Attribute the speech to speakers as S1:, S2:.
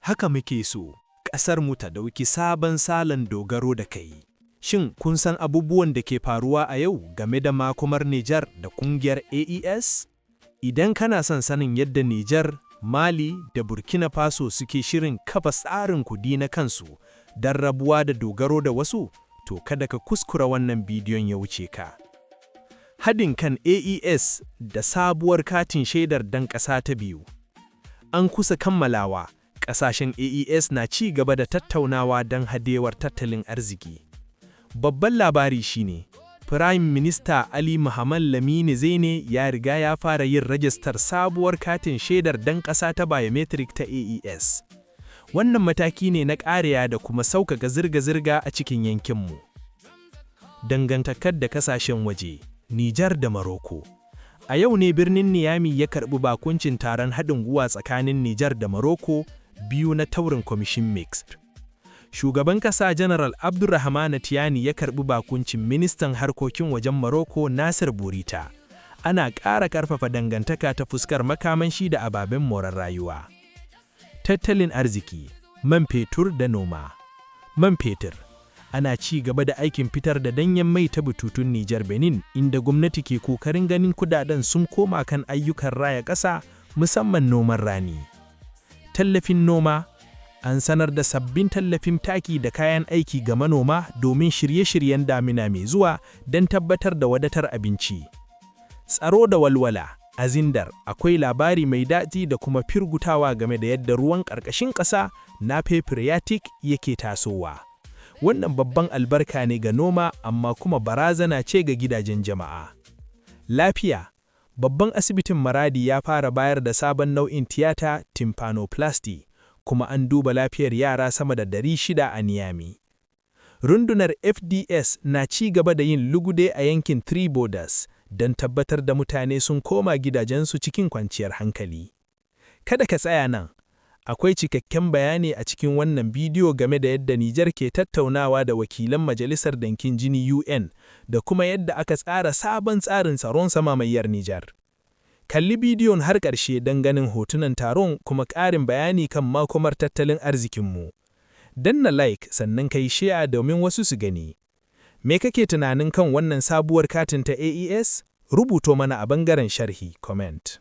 S1: Haka muke so, ƙasarmu ta ɗauki sabon salon dogaro da kai. Shin kun san abubuwan da ke faruwa a yau game da makomar Niger da ƙungiyar AES? Idan kana son sanin yadda Niger, Mali da Burkina Faso suke shirin kafa tsarin kudi na kansu don rabuwa da dogaro da wasu, to kada ka kuskura wannan bidiyon ya wuce ka. Haɗin kan AES da sabuwar katin shaidar dan ƙasa ta biyu. An kusa kammalawa, ƙasashen AES na ci gaba da tattaunawa don hadewar tattalin arziki. Babban labari shine, Firayim Minista Ali Mohamed Lamine Zaine ya riga ya fara yin rajistar sabuwar katin shaidar dan ƙasa ta biometric ta AES. Wannan mataki ne na ƙariya da kuma sauƙaƙa zirga-zirga a cikin yankinmu. Dangantakar da ƙasashen waje, Niger da Morocco. A yau ne birnin Niamey ya karɓi bakuncin taron haɗin gwiwa tsakanin Niger da Morocco biyu na taurin Commission Mixed. Shugaban ƙasa General Abdourahamane Tiani ya karɓi bakuncin ministan harkokin wajen Morocco Nasser Bourita. Ana ƙara ƙarfafa dangantaka ta fuskar makamashi da ababen more rayuwa. Tattalin arziki, man fetur da noma. Man fetur. Ana ci gaba da aikin fitar da danyen mai ta bututun Niger Benin, inda gwamnati ke kokarin ganin kudaden sun koma kan ayyukan raya ƙasa, musamman noman rani. Tallafin noma. An sanar da sabbin tallafin taki da kayan aiki ga manoma domin shirye-shiryen damina mai zuwa don tabbatar da wadatar abinci. Tsaro da walwala. A Zindar akwai labari mai daɗi da kuma firgutawa game da yadda ruwan ƙarƙashin ƙasa na phreatic yake tasowa. Wannan babban albarka ne ga noma, amma kuma barazana ce ga gidajen jama'a. Lafiya. Babban asibitin Maradi ya fara bayar da sabon nau'in tiyata tympanoplasty, kuma an duba lafiyar yara sama da 600 a Niamey. Rundunar FDS na ci gaba da yin lugude a yankin Three Borders don tabbatar da mutane sun koma gidajensu cikin kwanciyar hankali. Kada ka tsaya nan, akwai cikakken bayani a cikin wannan bidiyo game da yadda Niger ke tattaunawa da wakilan Majalisar Ɗinkin Jini UN da kuma yadda aka tsara sabon tsarin tsaron samamayyar Niger. Kalli bidiyon har ƙarshe don ganin hotunan taron kuma ƙarin bayani kan makomar tattalin arzikinmu. Danna like sannan ka yi share domin wasu su gani. Me kake tunanin kan wannan sabuwar katin ta AES? Rubuto mana a ɓangaren sharhi comment.